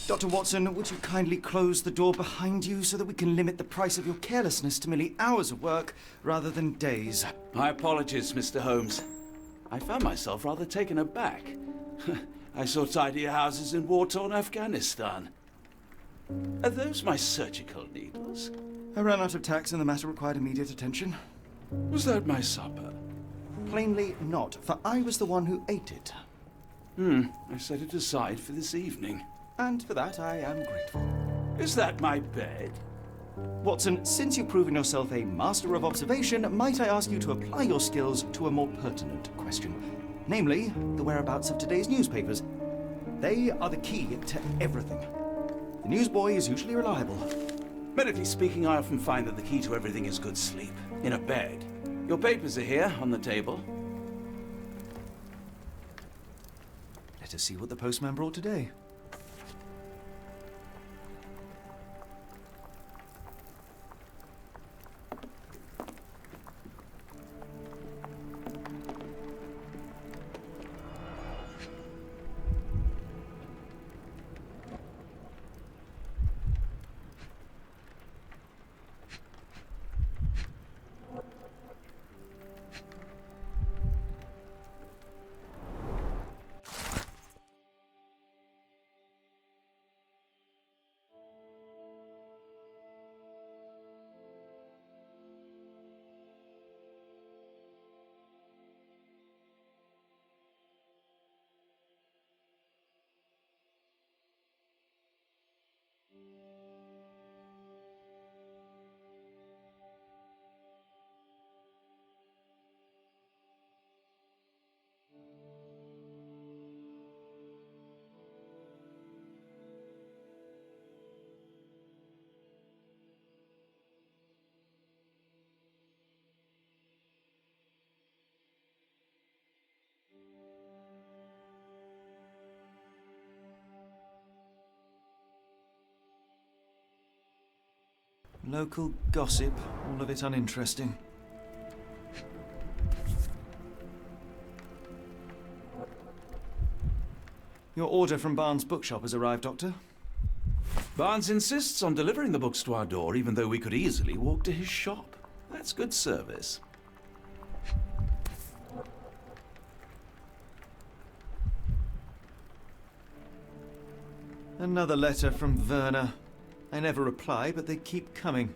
Dr. Watson, would you kindly close the door behind you so that we can limit the price of your carelessness to merely hours of work rather than days? My apologies, Mr. Holmes. I found myself rather taken aback. I saw tidier houses in war-torn Afghanistan. Are those my surgical needles? I ran out of tacks and the matter required immediate attention. Was that my supper? Plainly not, for I was the one who ate it. I set it aside for this evening. And for that I am grateful. Is that my bed? Watson, since you've proven yourself a master of observation, might I ask you to apply your skills to a more pertinent question? Namely, the whereabouts of today's newspapers. They are the key to everything. The newsboy is usually reliable. Medically speaking, I often find that the key to everything is good sleep. In a bed. Your papers are here, on the table. Let us see what the postman brought today. Local gossip, all of it uninteresting. Your order from Barnes' bookshop has arrived, Doctor. Barnes insists on delivering the books to our door, even though we could easily walk to his shop. That's good service. Another letter from Werner. I never reply, but they keep coming.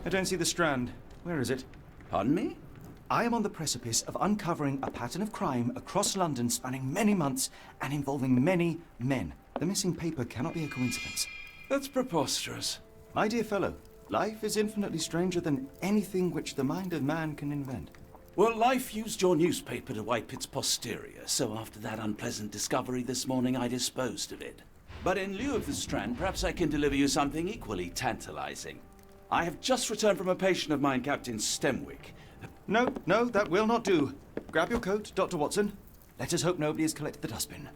I don't see the Strand. Where is it? Pardon me? I am on the precipice of uncovering a pattern of crime across London spanning many months and involving many men. The missing paper cannot be a coincidence. That's preposterous. My dear fellow, life is infinitely stranger than anything which the mind of man can invent. Well, life used your newspaper to wipe its posterior, so after that unpleasant discovery this morning, I disposed of it. But in lieu of the Strand, perhaps I can deliver you something equally tantalizing. I have just returned from a patient of mine, Captain Stemwick. No, that will not do. Grab your coat, Dr. Watson. Let us hope nobody has collected the dustbin.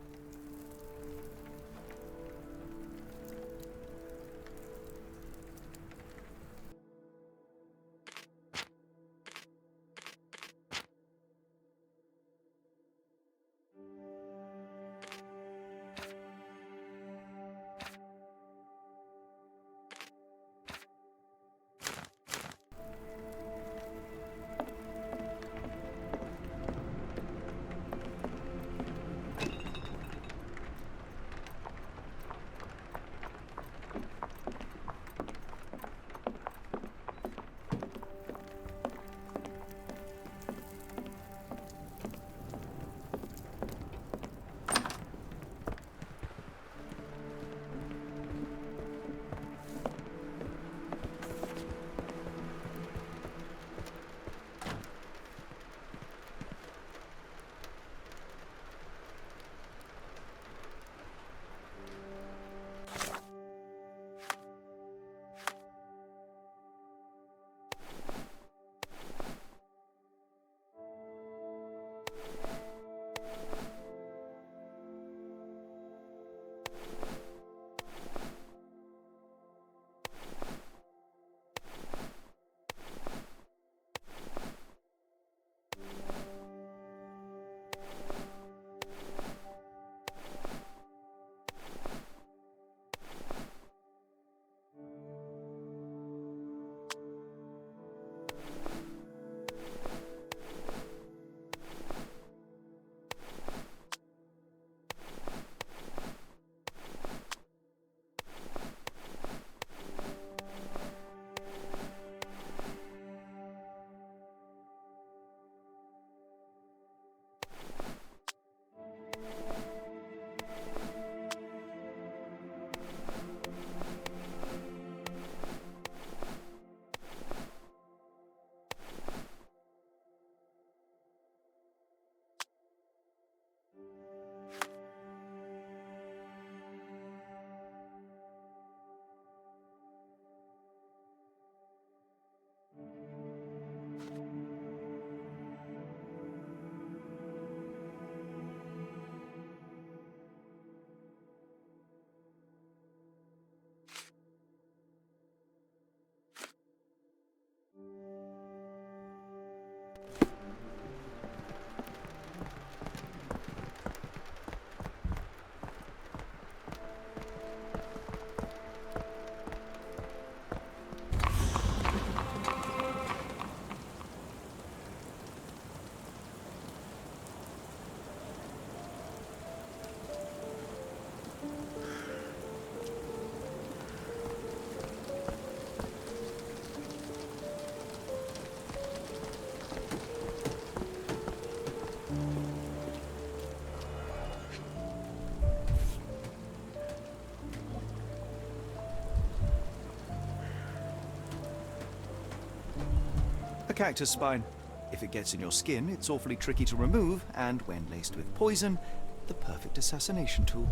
cactus spine. If it gets in your skin, it's awfully tricky to remove, and when laced with poison, the perfect assassination tool.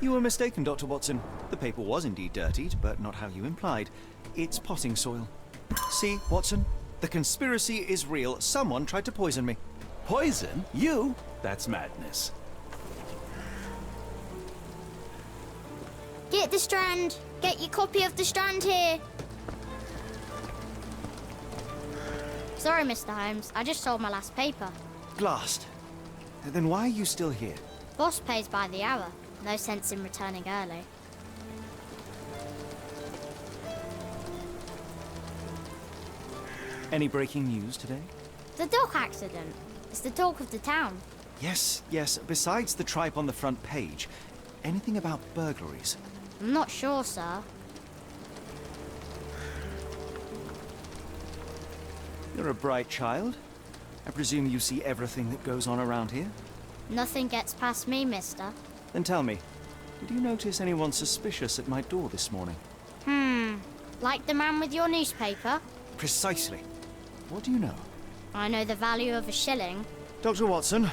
You were mistaken, Dr. Watson. The paper was indeed dirtied, but not how you implied. It's potting soil. See, Watson? The conspiracy is real. Someone tried to poison me. Poison? You? That's madness. Get the Strand! Get your copy of the Strand here! Sorry, Mr. Holmes. I just sold my last paper. Blast. Then why are you still here? Boss pays by the hour. No sense in returning early. Any breaking news today? The dock accident. It's the talk of the town. Yes. Besides the tripe on the front page, anything about burglaries? I'm not sure, sir. You're a bright child. I presume you see everything that goes on around here? Nothing gets past me, mister. Then tell me, did you notice anyone suspicious at my door this morning? Like the man with your newspaper? Precisely. What do you know? I know the value of a shilling. Dr. Watson.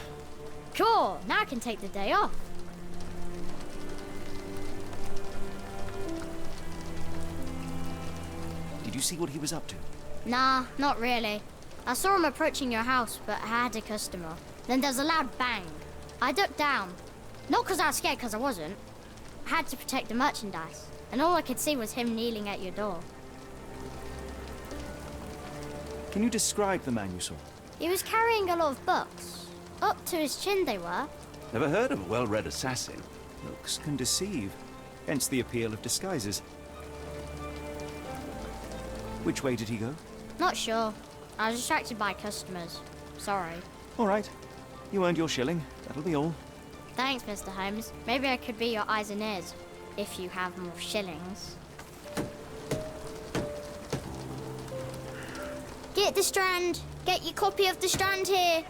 Cool, now I can take the day off. Did you see what he was up to? Nah, not really. I saw him approaching your house, but I had a customer. Then there's a loud bang. I ducked down. Not because I was scared, because I wasn't. I had to protect the merchandise. And all I could see was him kneeling at your door. Can you describe the man you saw? He was carrying a lot of books. Up to his chin they were. Never heard of a well-read assassin. Looks can deceive. Hence the appeal of disguises. Which way did he go? Not sure. I was distracted by customers. Sorry. All right. You earned your shilling. That'll be all. Thanks, Mr. Holmes. Maybe I could be your eyes and ears, if you have more shillings. Get the Strand! Get your copy of the Strand here!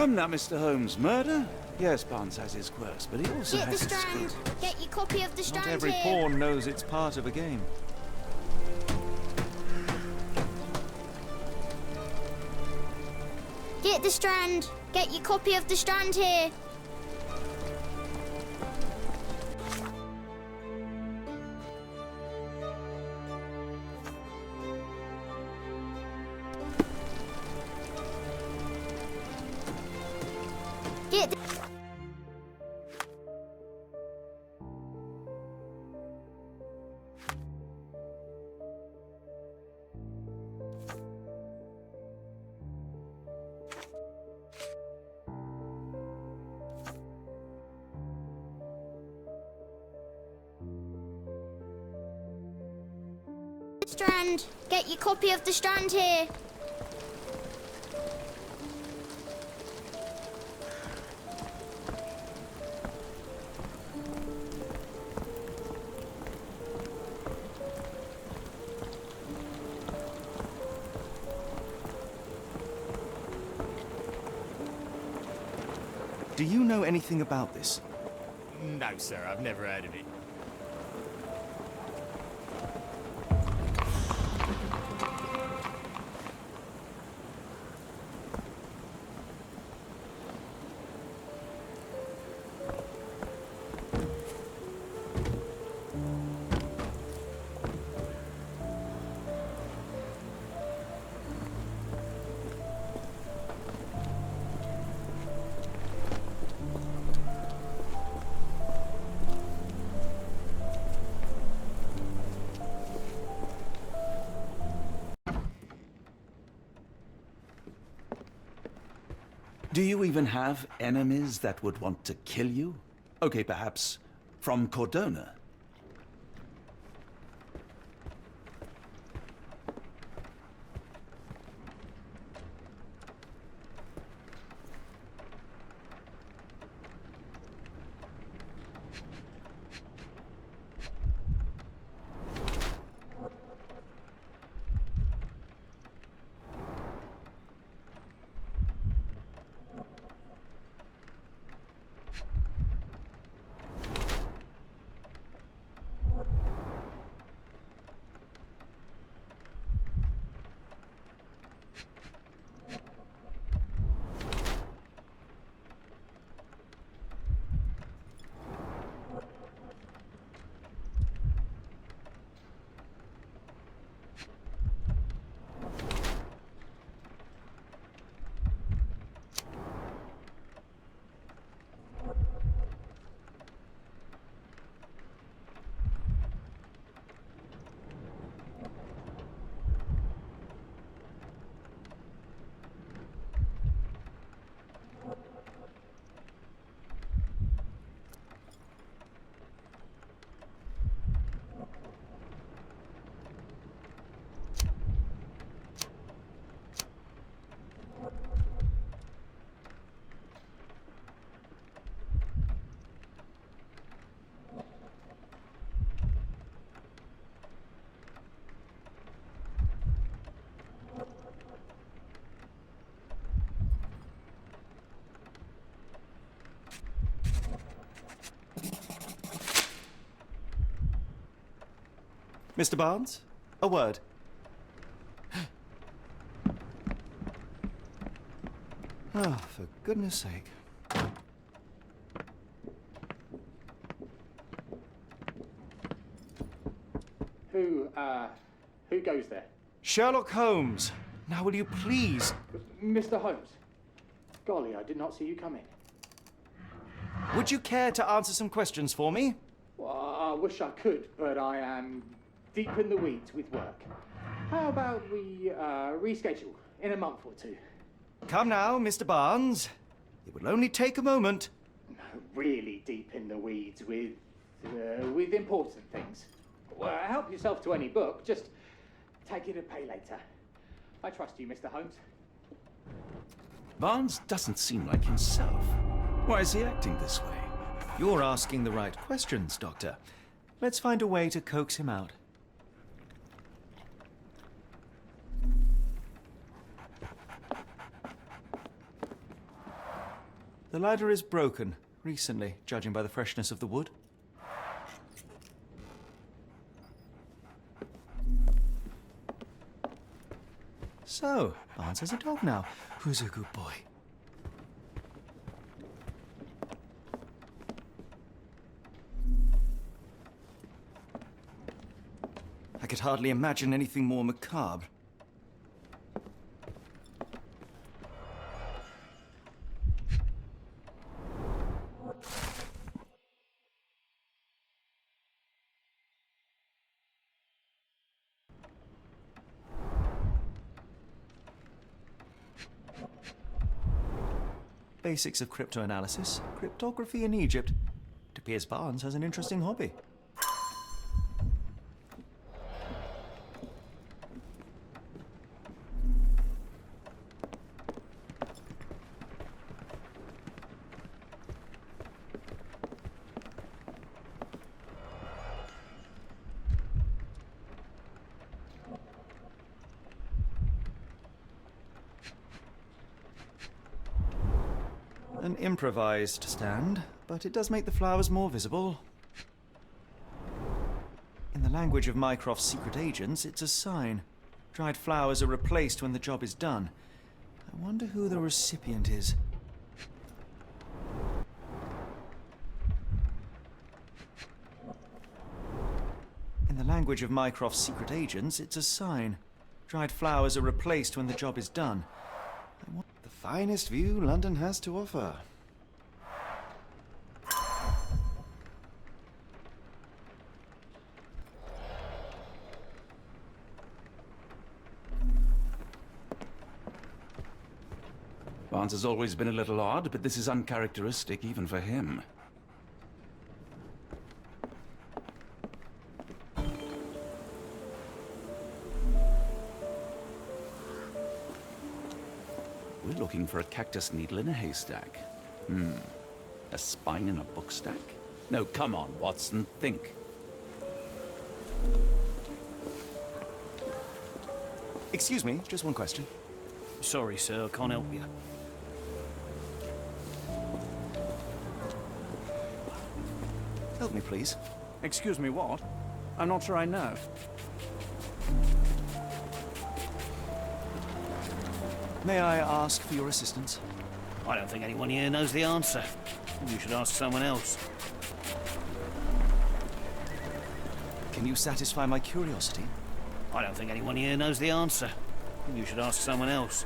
Come now, Mr. Holmes. Murder? Yes, Barnes has his quirks, but he also Get the has his Strand. scruples. Get your copy of the Not Strand every here. pawn knows it's part of a game. Get the Strand. Get your copy of the Strand here. Get the... Strand. Get your copy of the Strand here. Do you know anything about this? No, sir, I've never heard of it. Do you even have enemies that would want to kill you? Okay, perhaps from Cordona. Mr. Barnes? A word. Oh, for goodness sake. Who goes there? Sherlock Holmes. Now will you please... Mr. Holmes. Golly, I did not see you come in. Would you care to answer some questions for me? Well, I wish I could, but I am deep in the weeds with work. How about we reschedule in a month or two? Come now, Mr. Barnes. It will only take a moment. Really deep in the weeds with important things. Well, help yourself to any book. Just take it and pay later. I trust you, Mr. Holmes. Barnes doesn't seem like himself. Why is he acting this way? You're asking the right questions, Doctor. Let's find a way to coax him out. The ladder is broken, recently, judging by the freshness of the wood. So, Barnes has a dog now. Who's a good boy? I could hardly imagine anything more macabre. Basics of cryptoanalysis, cryptography in Egypt. It appears Barnes has an interesting hobby. An improvised stand, but it does make the flowers more visible. In the language of Mycroft's secret agents, it's a sign. Dried flowers are replaced when the job is done. I wonder who the recipient is. In the language of Mycroft's secret agents, it's a sign. Dried flowers are replaced when the job is done. The finest view London has to offer. Barnes has always been a little odd, but this is uncharacteristic even for him. We're looking for a cactus needle in a haystack. A spine in a book stack? No, come on, Watson, think. Excuse me, just one question. Sorry, sir, I can't help you. Help me, please. Excuse me, what? I'm not sure I know. May I ask for your assistance? I don't think anyone here knows the answer. You should ask someone else. Can you satisfy my curiosity? I don't think anyone here knows the answer. You should ask someone else.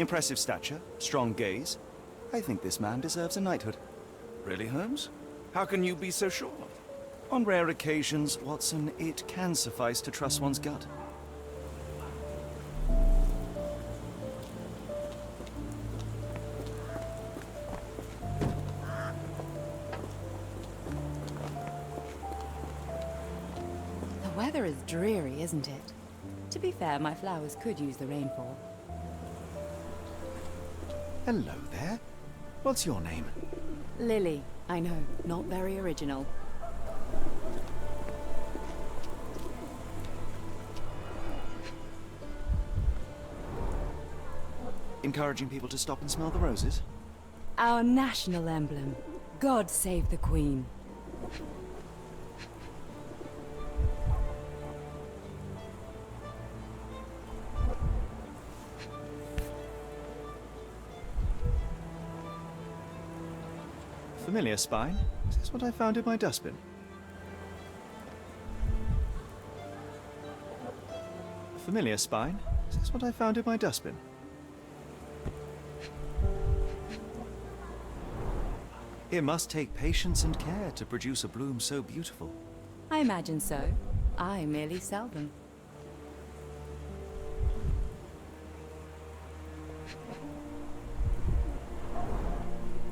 Impressive stature, strong gaze. I think this man deserves a knighthood. Really, Holmes? How can you be so sure? On rare occasions, Watson, it can suffice to trust one's gut. The weather is dreary, isn't it? To be fair, my flowers could use the rainfall. Hello there. What's your name? Lily, I know, not very original. Encouraging people to stop and smell the roses? Our national emblem. God save the Queen. Familiar spine? Is this what I found in my dustbin? Familiar spine? Is this what I found in my dustbin? It must take patience and care to produce a bloom so beautiful. I imagine so. I merely sell them.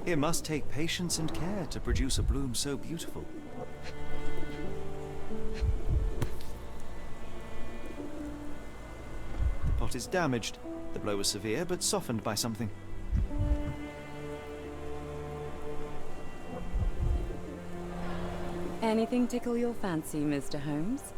It must take patience and care to produce a bloom so beautiful. The pot is damaged. The blow was severe, but softened by something. Anything tickle your fancy, Mr. Holmes?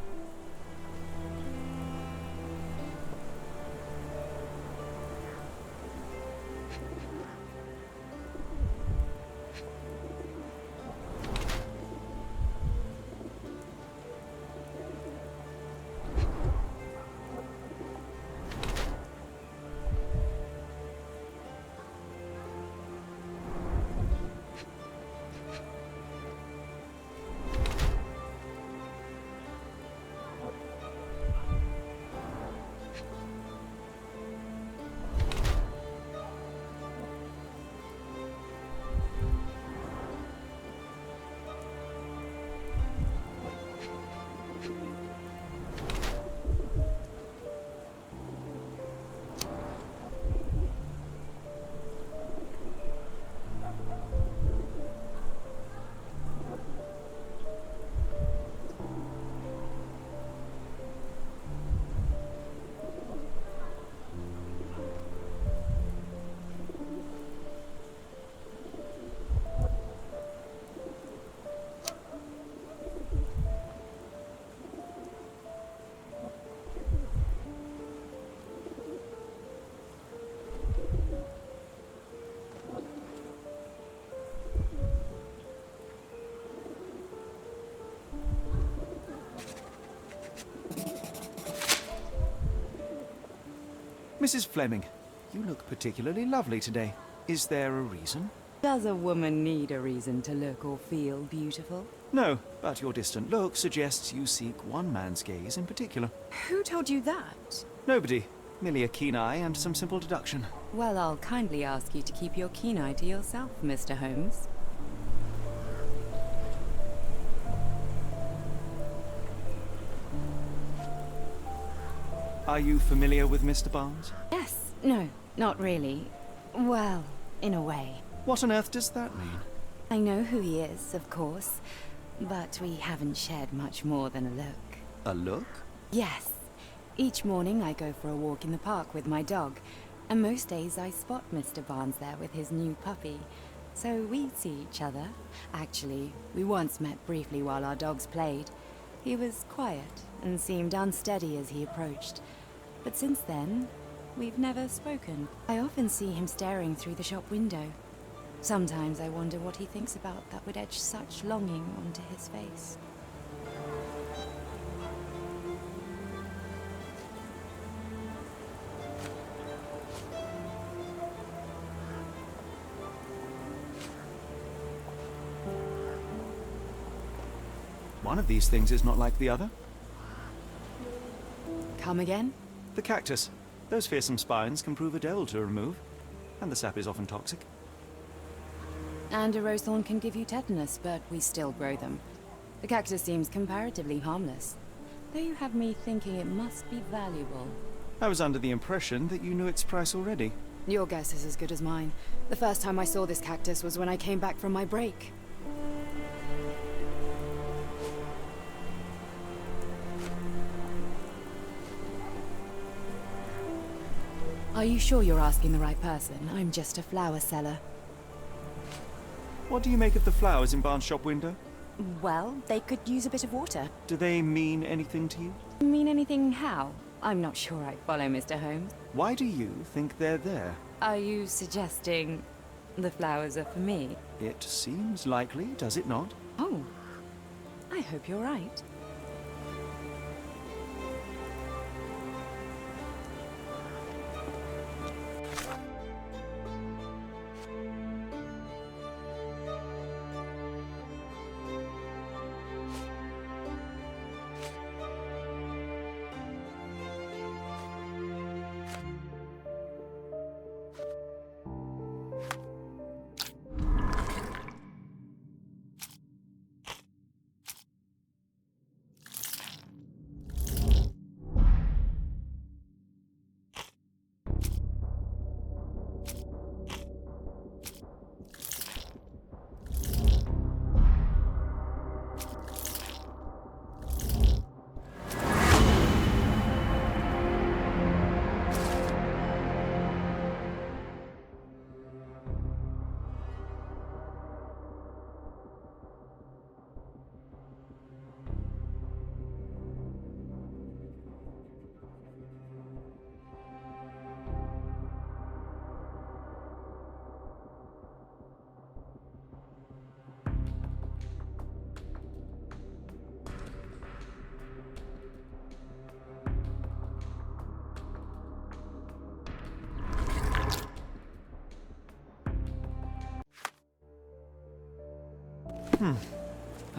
Mrs. Fleming, you look particularly lovely today. Is there a reason? Does a woman need a reason to look or feel beautiful? No, but your distant look suggests you seek one man's gaze in particular. Who told you that? Nobody. Merely a keen eye and some simple deduction. Well, I'll kindly ask you to keep your keen eye to yourself, Mr. Holmes. Are you familiar with Mr. Barnes? Yes. No, not really. Well, in a way. What on earth does that mean? I know who he is, of course, but we haven't shared much more than a look. A look? Yes. Each morning I go for a walk in the park with my dog, and most days I spot Mr. Barnes there with his new puppy. So we see each other. Actually, we once met briefly while our dogs played. He was quiet and seemed unsteady as he approached. But since then, we've never spoken. I often see him staring through the shop window. Sometimes I wonder what he thinks about that would etch such longing onto his face. One of these things is not like the other. Come again? The cactus. Those fearsome spines can prove a devil to remove, and the sap is often toxic. And a rose thorn can give you tetanus, but we still grow them. The cactus seems comparatively harmless, though you have me thinking it must be valuable. I was under the impression that you knew its price already. Your guess is as good as mine. The first time I saw this cactus was when I came back from my break. Are you sure you're asking the right person? I'm just a flower seller. What do you make of the flowers in Barnes' shop window? Well, they could use a bit of water. Do they mean anything to you? Mean anything how? I'm not sure I follow, Mr. Holmes. Why do you think they're there? Are you suggesting the flowers are for me? It seems likely, does it not? Oh, I hope you're right.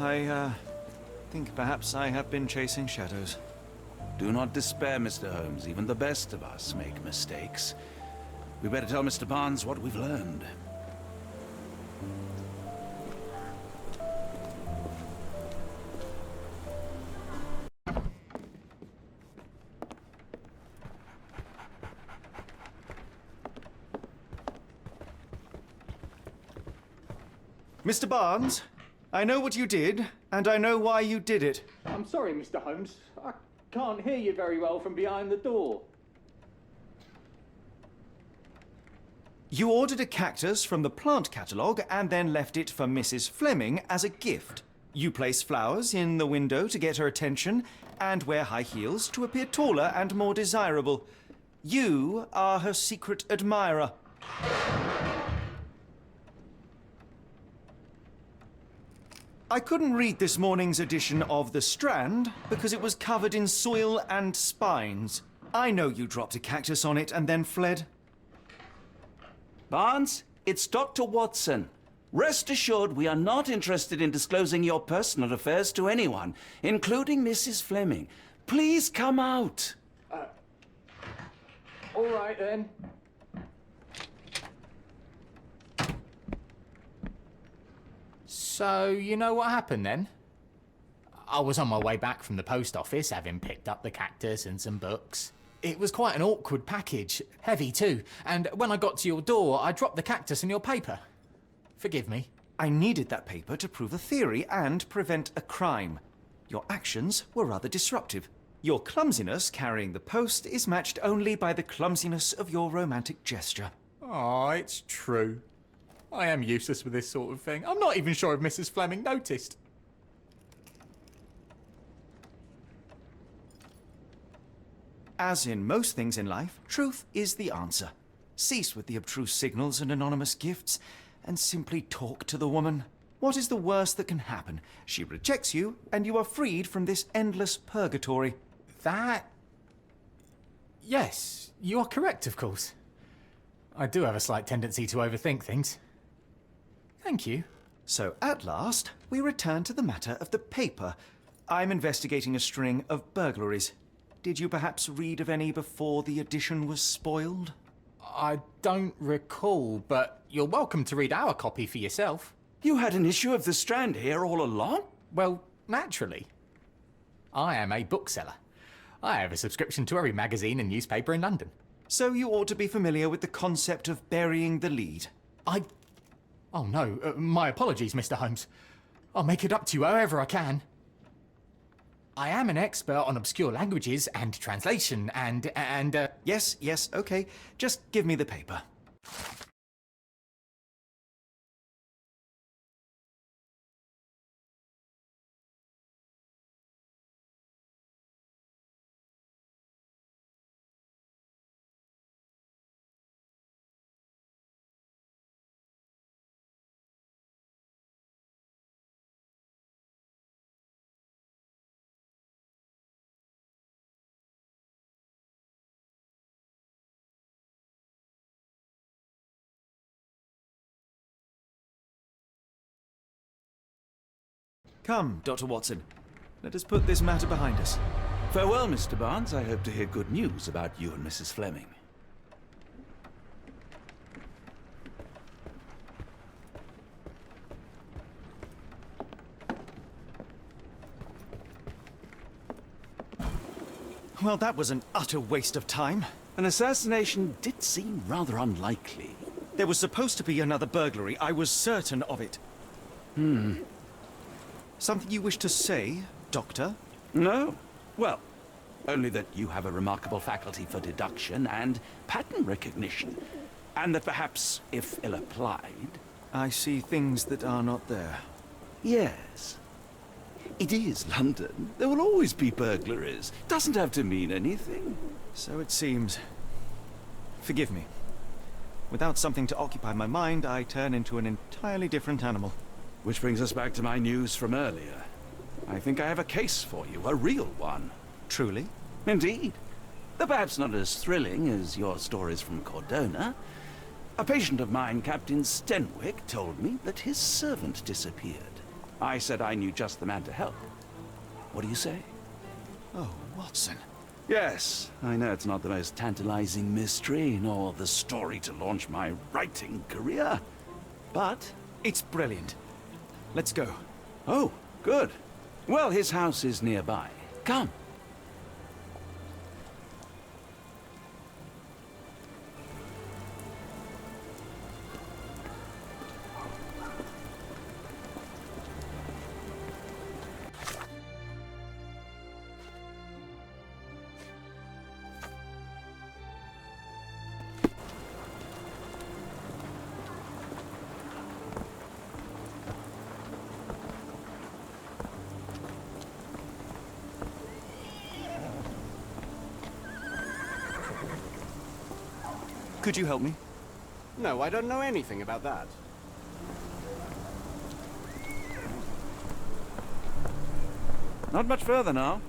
I think perhaps I have been chasing shadows. Do not despair, Mr. Holmes. Even the best of us make mistakes. We better tell Mr. Barnes what we've learned. Mr. Barnes, I know what you did, and I know why you did it. I'm sorry, Mr. Holmes. I can't hear you very well from behind the door. You ordered a cactus from the plant catalogue and then left it for Mrs. Fleming as a gift. You place flowers in the window to get her attention and wear high heels to appear taller and more desirable. You are her secret admirer. I couldn't read this morning's edition of The Strand because it was covered in soil and spines. I know you dropped a cactus on it and then fled. Barnes, it's Dr. Watson. Rest assured we are not interested in disclosing your personal affairs to anyone, including Mrs. Fleming. Please come out. All right, then. So, you know what happened then? I was on my way back from the post office, having picked up the cactus and some books. It was quite an awkward package, heavy too, and when I got to your door, I dropped the cactus and your paper. Forgive me. I needed that paper to prove a theory and prevent a crime. Your actions were rather disruptive. Your clumsiness carrying the post is matched only by the clumsiness of your romantic gesture. Oh, it's true. I am useless with this sort of thing. I'm not even sure if Mrs. Fleming noticed. As in most things in life, truth is the answer. Cease with the abstruse signals and anonymous gifts, and simply talk to the woman. What is the worst that can happen? She rejects you, and you are freed from this endless purgatory. Yes, you are correct, of course. I do have a slight tendency to overthink things. Thank you. So at last, we return to the matter of the paper. I'm investigating a string of burglaries. Did you perhaps read of any before the edition was spoiled? I don't recall, but you're welcome to read our copy for yourself. You had an issue of The Strand here all along? Well, naturally. I am a bookseller. I have a subscription to every magazine and newspaper in London. So you ought to be familiar with the concept of burying the lead. Oh no, my apologies, Mr. Holmes. I'll make it up to you however I can. I am an expert on obscure languages and translation and. Yes, okay. Just give me the paper. Come, Dr. Watson. Let us put this matter behind us. Farewell, Mr. Barnes. I hope to hear good news about you and Mrs. Fleming. Well, that was an utter waste of time. An assassination did seem rather unlikely. There was supposed to be another burglary. I was certain of it. Something you wish to say, Doctor? No. Well, only that you have a remarkable faculty for deduction and pattern recognition. And that perhaps, if ill-applied... I see things that are not there. Yes. It is London. There will always be burglaries. Doesn't have to mean anything. So it seems. Forgive me. Without something to occupy my mind, I turn into an entirely different animal. Which brings us back to my news from earlier. I think I have a case for you, a real one. Truly? Indeed. Though perhaps not as thrilling as your stories from Cordona. A patient of mine, Captain Stenwick, told me that his servant disappeared. I said I knew just the man to help. What do you say? Oh, Watson. Yes, I know it's not the most tantalizing mystery, nor the story to launch my writing career. But... it's brilliant. Let's go. Oh, good. Well, his house is nearby. Come. Could you help me? No, I don't know anything about that. Not much further now.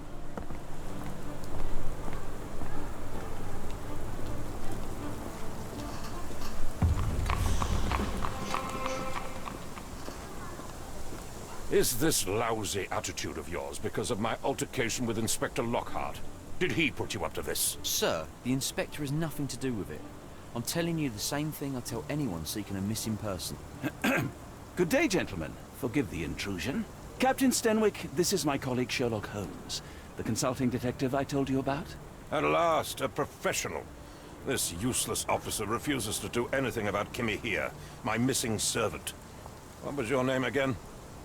Is this lousy attitude of yours because of my altercation with Inspector Lockhart? Did he put you up to this? Sir, the inspector has nothing to do with it. I'm telling you the same thing I tell anyone seeking a missing person. Good day, gentlemen. Forgive the intrusion. Captain Stenwick, this is my colleague Sherlock Holmes, the consulting detective I told you about. At last, a professional. This useless officer refuses to do anything about Kimmy here, my missing servant. What was your name again?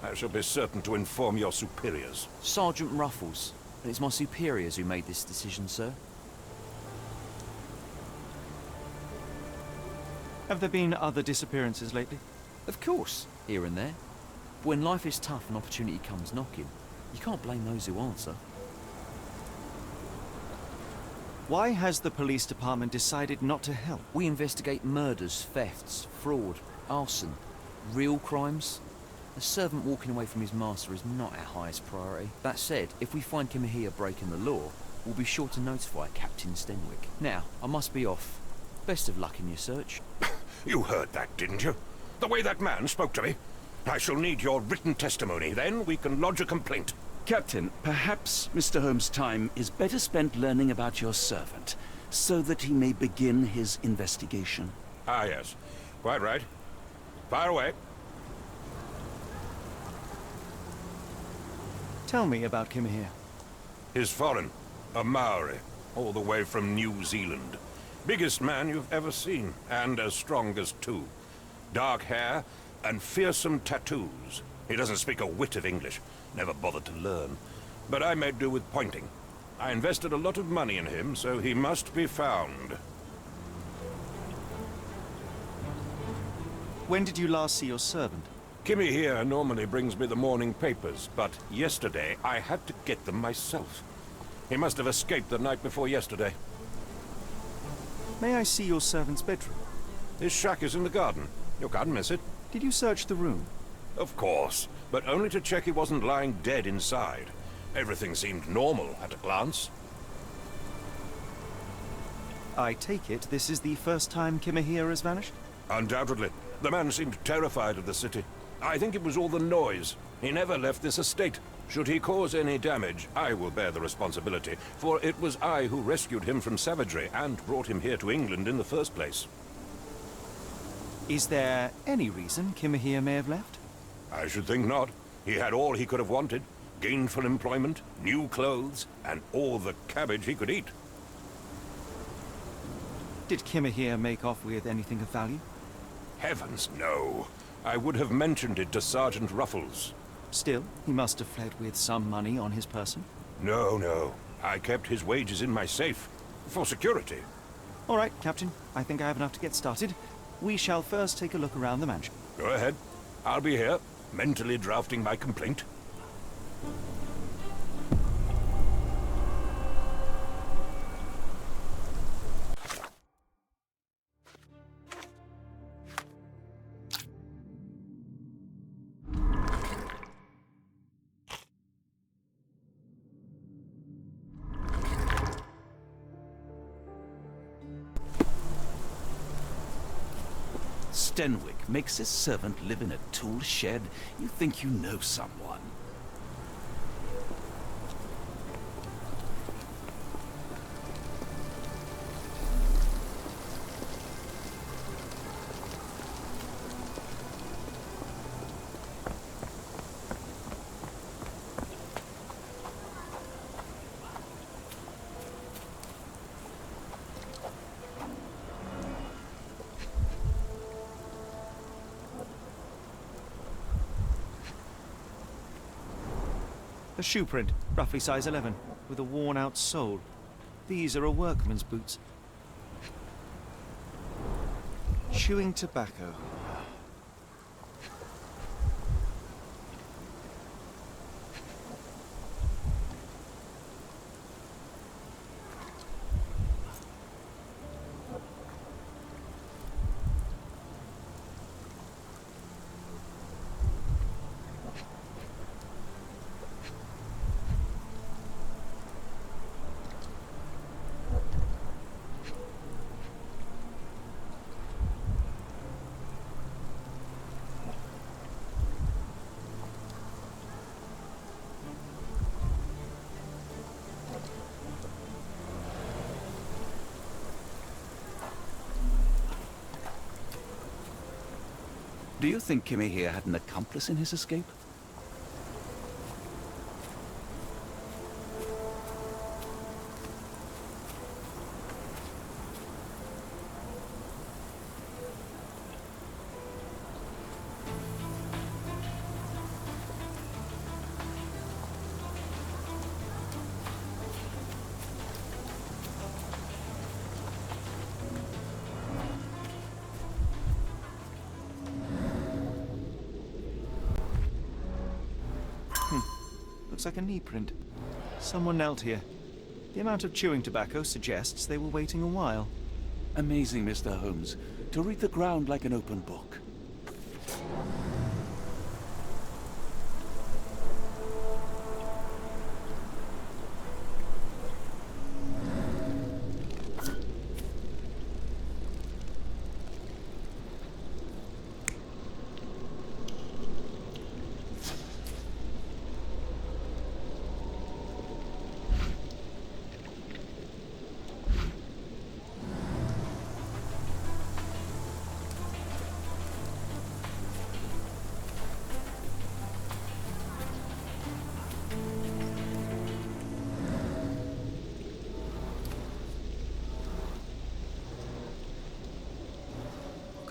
I shall be certain to inform your superiors. Sergeant Ruffles. And it's my superiors who made this decision, sir. Have there been other disappearances lately? Of course, here and there. But when life is tough and opportunity comes knocking, you can't blame those who answer. Why has the police department decided not to help? We investigate murders, thefts, fraud, arson, real crimes. A servant walking away from his master is not our highest priority. That said, if we find Kimahia breaking the law, we'll be sure to notify Captain Stenwick. Now, I must be off. Best of luck in your search. You heard that, didn't you? The way that man spoke to me. I shall need your written testimony, then we can lodge a complaint. Captain, Perhaps Mr. Holmes' time is better spent learning about your servant, so that he may begin his investigation. Ah, yes. Quite right. Fire away. Tell me about Kimahir. He's foreign. A Maori. All the way from New Zealand. Biggest man you've ever seen, and as strong as two. Dark hair and fearsome tattoos. He doesn't speak a whit of English. Never bothered to learn. But I made do with pointing. I invested a lot of money in him, so he must be found. When did you last see your servant? Kimmy here normally brings me the morning papers, but yesterday I had to get them myself. He must have escaped the night before yesterday. May I see your servant's bedroom? His shack is in the garden. You can't miss it. Did you search the room? Of course, but only to check he wasn't lying dead inside. Everything seemed normal at a glance. I take it this is the first time Kimahir has vanished? Undoubtedly. The man seemed terrified of the city. I think it was all the noise. He never left this estate. Should he cause any damage, I will bear the responsibility, for it was I who rescued him from savagery and brought him here to England in the first place. Is there any reason Kimahir may have left? I should think not. He had all he could have wanted. Gainful employment, new clothes, and all the cabbage he could eat. Did Kimahir make off with anything of value? Heavens, no. I would have mentioned it to Sergeant Ruffles. Still, he must have fled with some money on his person. No. I kept his wages in my safe. For security. All right, Captain. I think I have enough to get started. We shall first take a look around the mansion. Go ahead. I'll be here, mentally drafting my complaint. Stenwick makes his servant live in a tool shed. You think you know someone. A shoe print, roughly size 11, with a worn-out sole. These are a workman's boots. Chewing tobacco. Do you think Kimmy here had an accomplice in his escape? Looks like a knee print. Someone knelt here. The amount of chewing tobacco suggests they were waiting a while. Amazing, Mr. Holmes. To read the ground like an open book.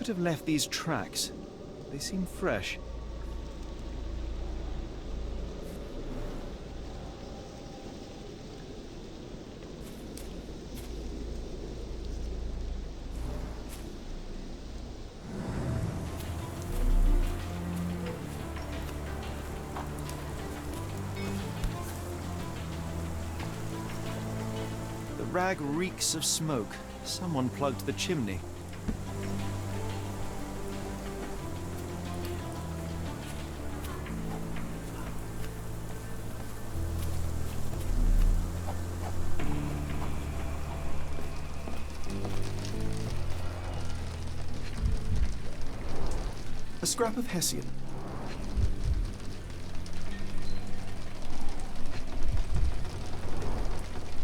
could have left these tracks? They seem fresh. The rag reeks of smoke. Someone plugged the chimney. A scrap of Hessian.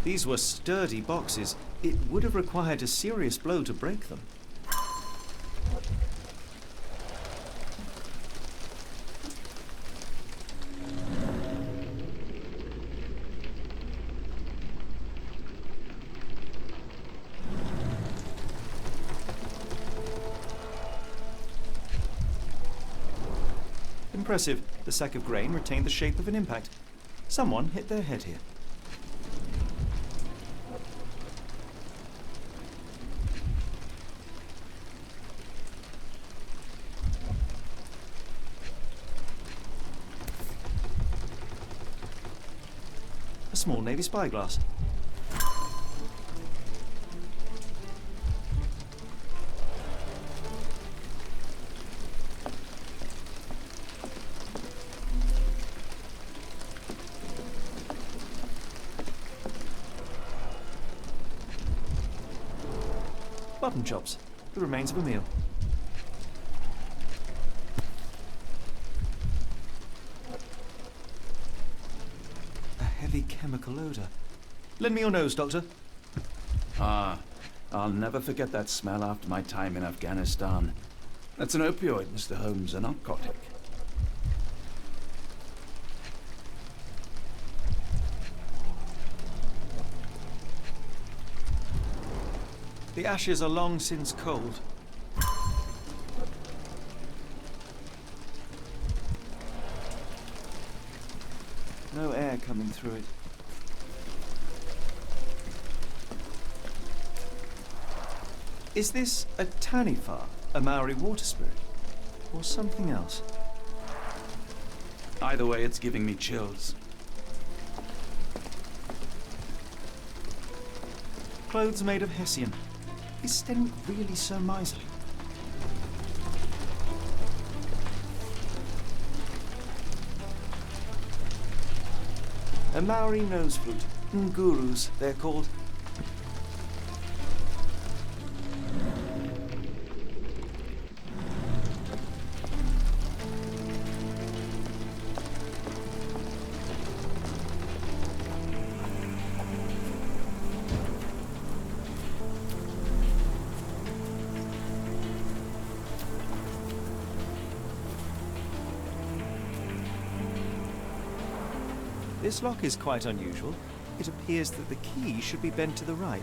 These were sturdy boxes. It would have required a serious blow to break them. Impressive. The sack of grain retained the shape of an impact. Someone hit their head here. A small Navy spyglass. Mutton chops, the remains of a meal. A heavy chemical odor. Lend me your nose, Doctor. Ah, I'll never forget that smell after my time in Afghanistan. That's an opioid, Mr. Holmes, a narcotic. The ashes are long since cold. No air coming through it. Is this a Tanifar, a Maori water spirit, or something else? Either way, it's giving me chills. Clothes made of Hessian. Is Sten really so miserly? A Maori nose flute. Ngurus, they're called. This lock is quite unusual. It appears that the key should be bent to the right.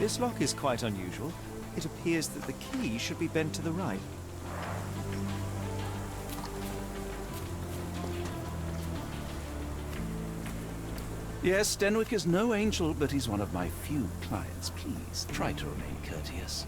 This lock is quite unusual. It appears that the key should be bent to the right. Yes, Denwick is no angel, but he's one of my few clients. Please, try to remain courteous.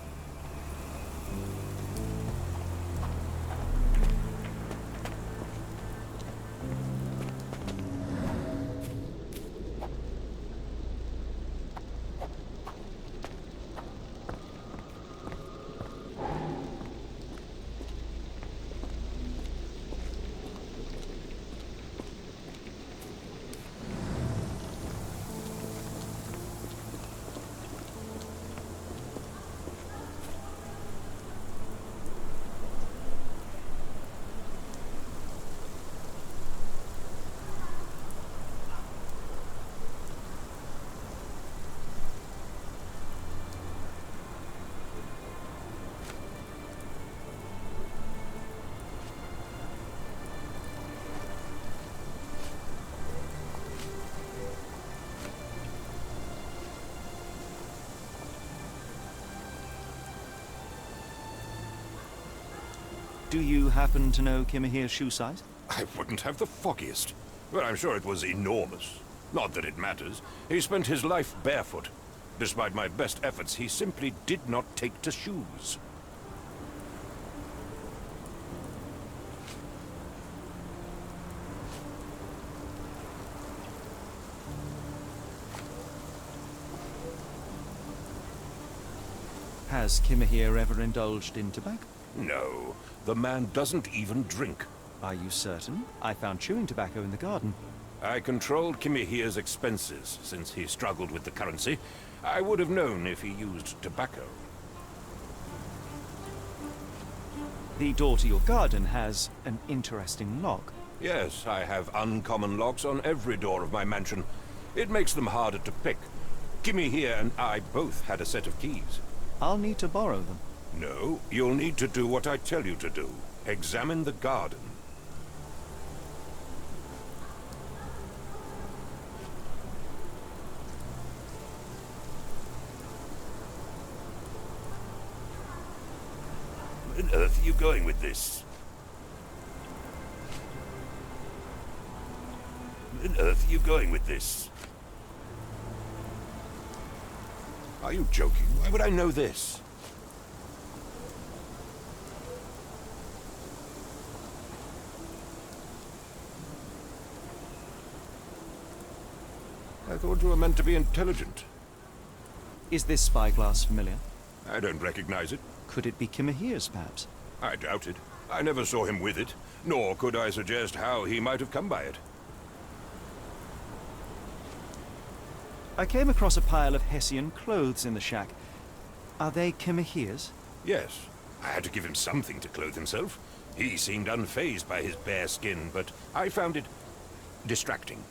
Do you happen to know Kimahir's shoe size? I wouldn't have the foggiest. But I'm sure it was enormous. Not that it matters. He spent his life barefoot. Despite my best efforts, he simply did not take to shoes. Has Kimahir ever indulged in tobacco? No, the man doesn't even drink. Are you certain? I found chewing tobacco in the garden. I controlled Kimahir's expenses since he struggled with the currency. I would have known if he used tobacco. The door to your garden has an interesting lock. Yes, I have uncommon locks on every door of my mansion. It makes them harder to pick. Kimahir and I both had a set of keys. I'll need to borrow them. No, you'll need to do what I tell you to do. Examine the garden. Where on earth are you going with this? Where on earth are you going with this? Are you joking? Why would I know this? I thought you were meant to be intelligent. Is this spyglass familiar? I don't recognize it. Could it be Kimahir's, perhaps? I doubt it. I never saw him with it, nor could I suggest how he might have come by it. I came across a pile of Hessian clothes in the shack. Are they Kimahir's? Yes. I had to give him something to clothe himself. He seemed unfazed by his bare skin, but I found it distracting.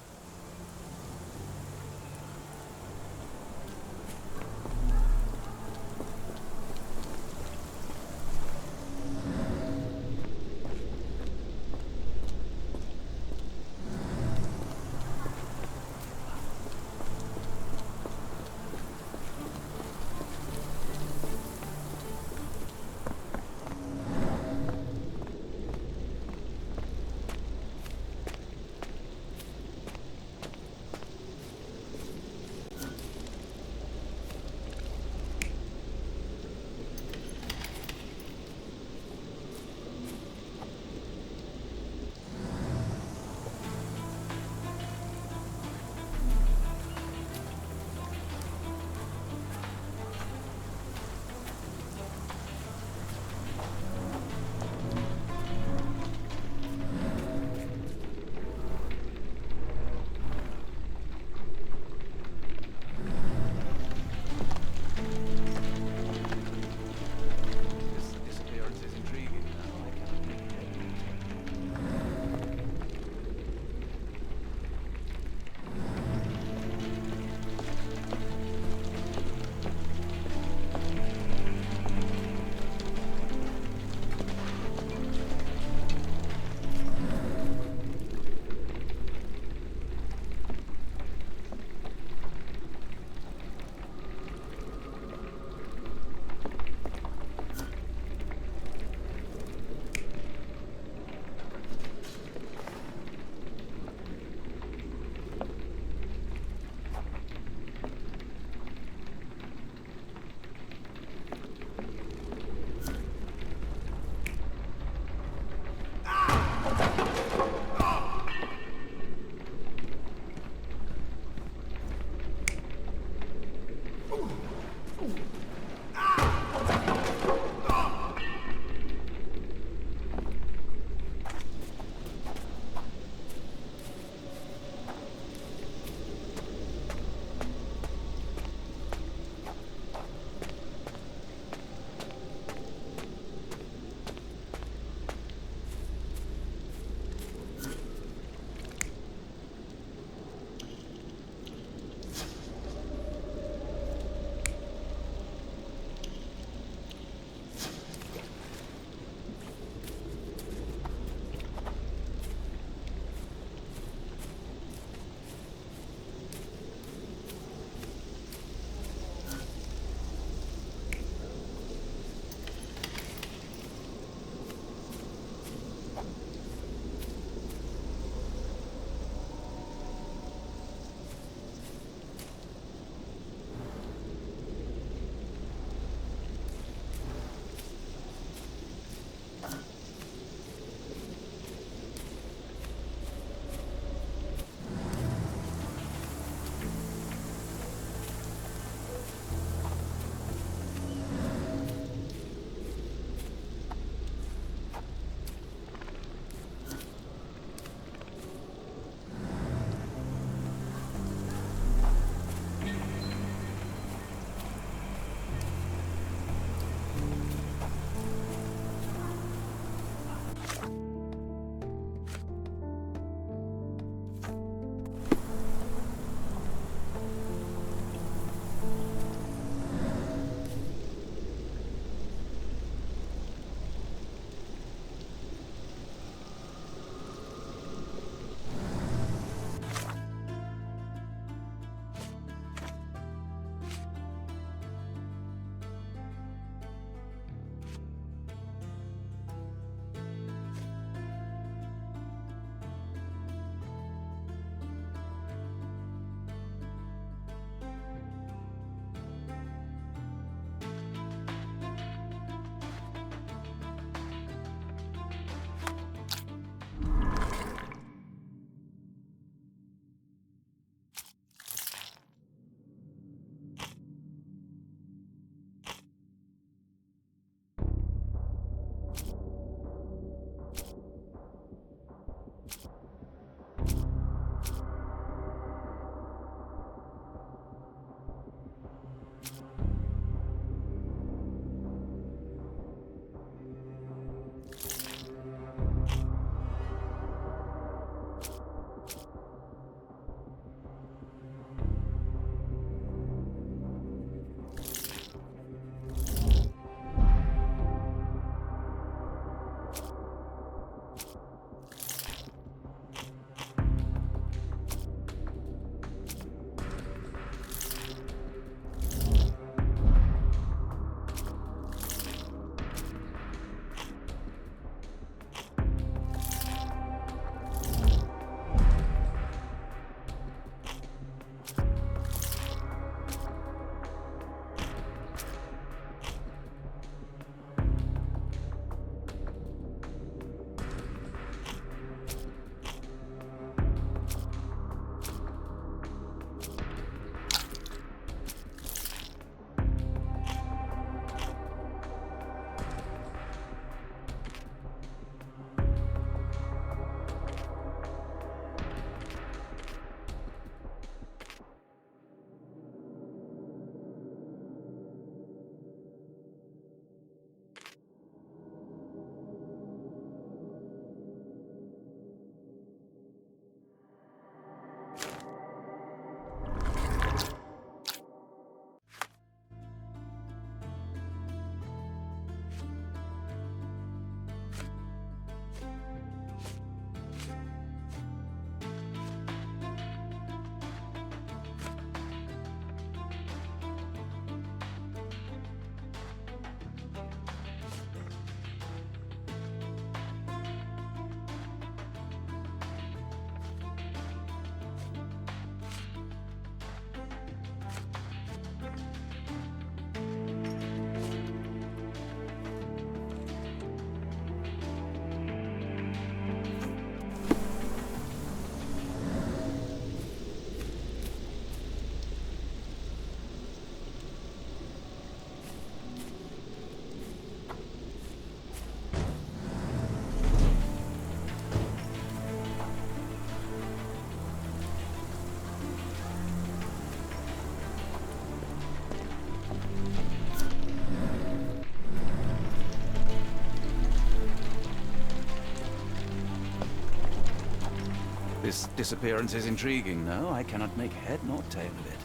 This disappearance is intriguing, no? I cannot make head nor tail of it.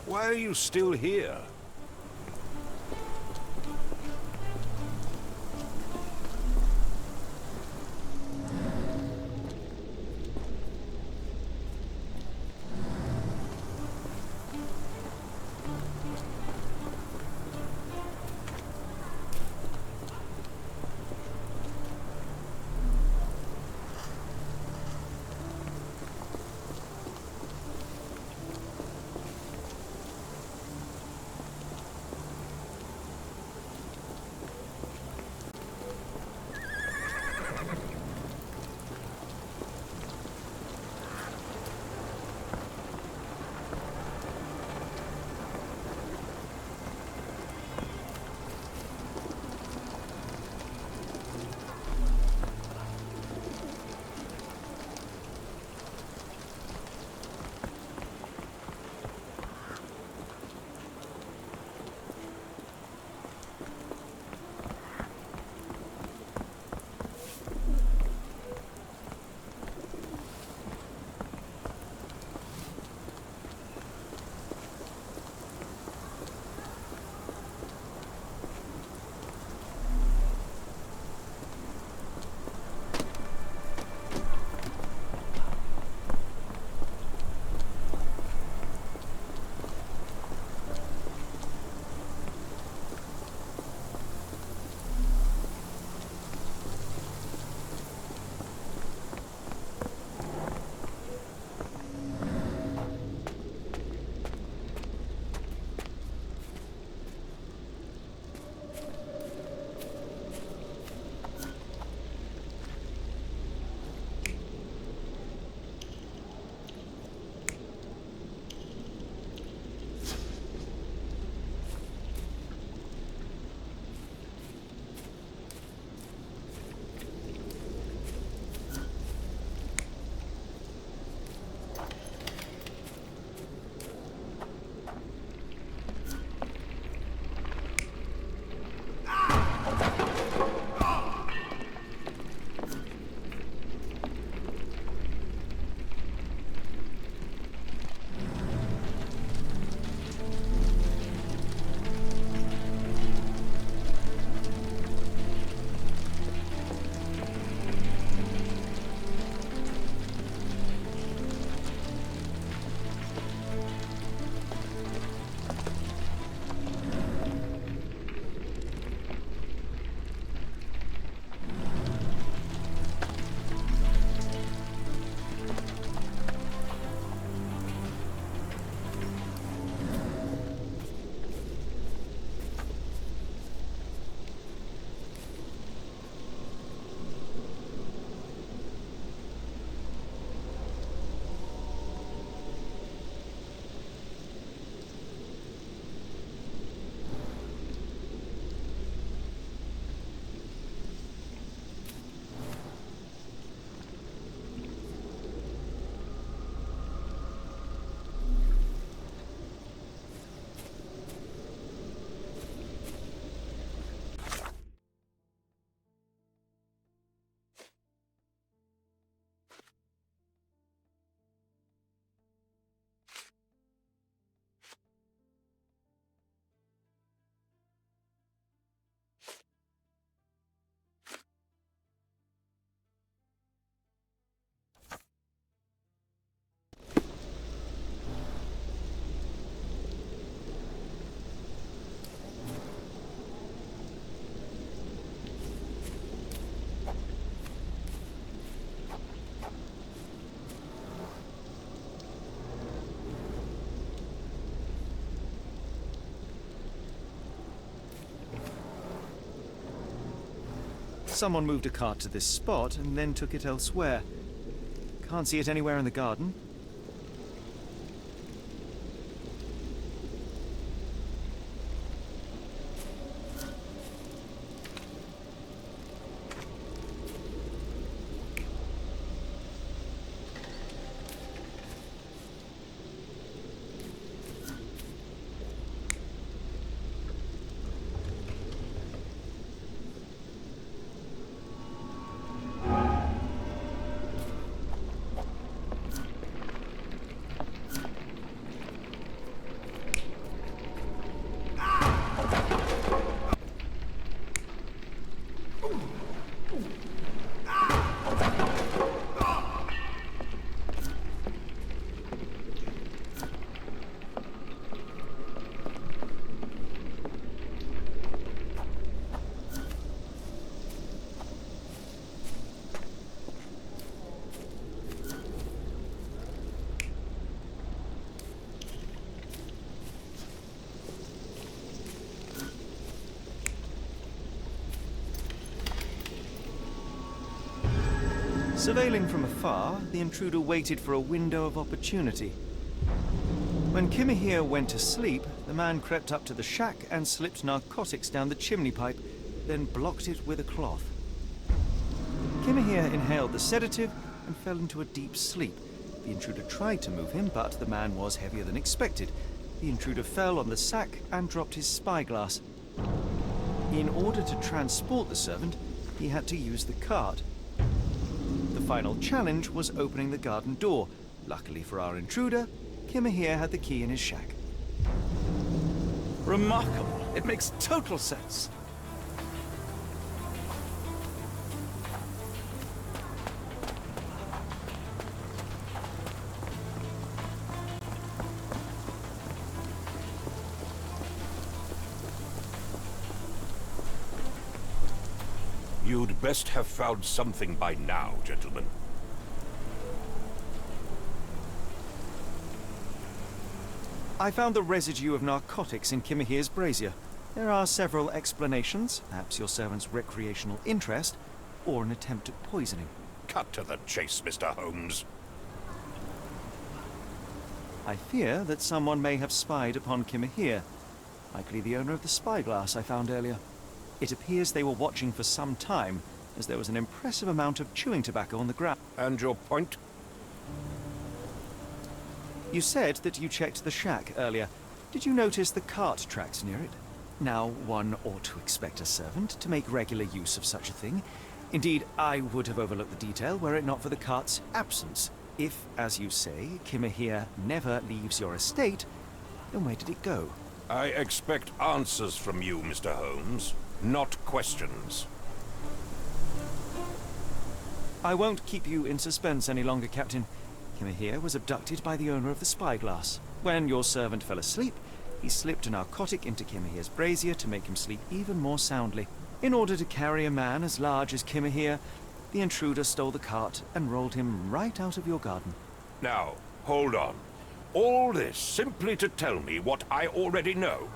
Why are you still here? Someone moved a cart to this spot and then took it elsewhere. Can't see it anywhere in the garden. Surveilling from afar, the intruder waited for a window of opportunity. When Kimahir went to sleep, the man crept up to the shack and slipped narcotics down the chimney pipe, then blocked it with a cloth. Kimahir inhaled the sedative and fell into a deep sleep. The intruder tried to move him, but the man was heavier than expected. The intruder fell on the sack and dropped his spyglass. In order to transport the servant, he had to use the cart. The final challenge was opening the garden door. Luckily for our intruder, Kimahir had the key in his shack. Remarkable. It makes total sense. You'd best have found something by now, gentlemen. I found the residue of narcotics in Kimahir's brazier. There are several explanations, perhaps your servant's recreational interest, or an attempt at poisoning. Cut to the chase, Mr. Holmes. I fear that someone may have spied upon Kimahir, likely the owner of the spyglass I found earlier. It appears they were watching for some time, as there was an impressive amount of chewing tobacco on the ground. And your point? You said that you checked the shack earlier. Did you notice the cart tracks near it? Now, one ought to expect a servant to make regular use of such a thing. Indeed, I would have overlooked the detail were it not for the cart's absence. If, as you say, Kimahir never leaves your estate, then where did it go? I expect answers from you, Mr. Holmes, not questions. I won't keep you in suspense any longer, Captain. Kimahir was abducted by the owner of the spyglass. When your servant fell asleep, he slipped a narcotic into Kimahir's brazier to make him sleep even more soundly. In order to carry a man as large as Kimahir, the intruder stole the cart and rolled him right out of your garden. Now, hold on. All this simply to tell me what I already know.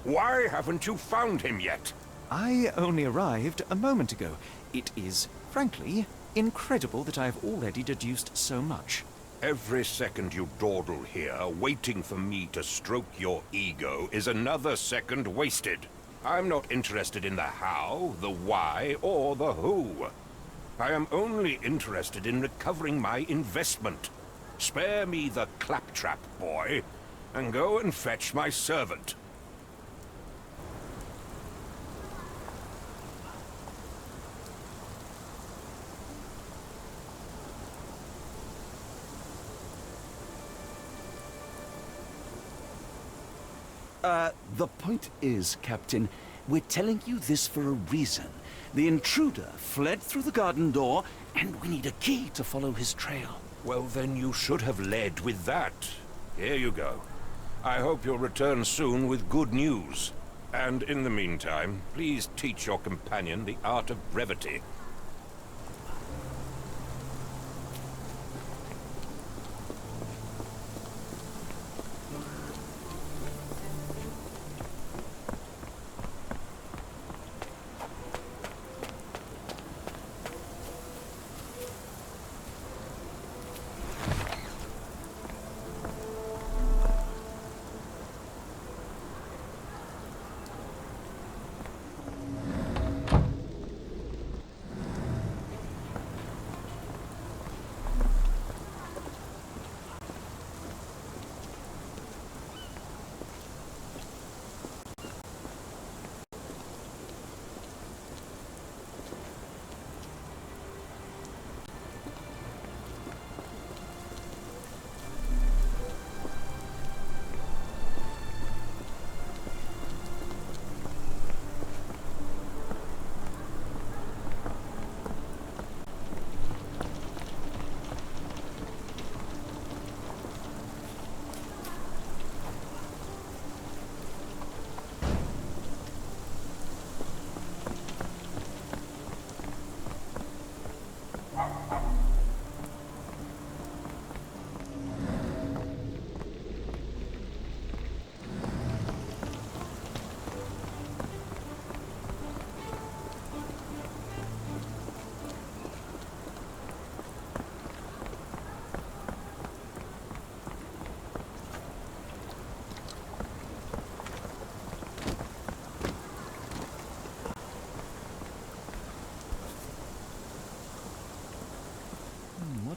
Why haven't you found him yet? I only arrived a moment ago. It is, frankly, incredible that I have already deduced so much. Every second you dawdle here, waiting for me to stroke your ego, is another second wasted. I'm not interested in the how, the why, or the who. I am only interested in recovering my investment. Spare me the claptrap, boy, and go and fetch my servant. The point is, Captain, we're telling you this for a reason. The intruder fled through the garden door, and we need a key to follow his trail. Well, then you should have led with that. Here you go. I hope you'll return soon with good news. And in the meantime, please teach your companion the art of brevity.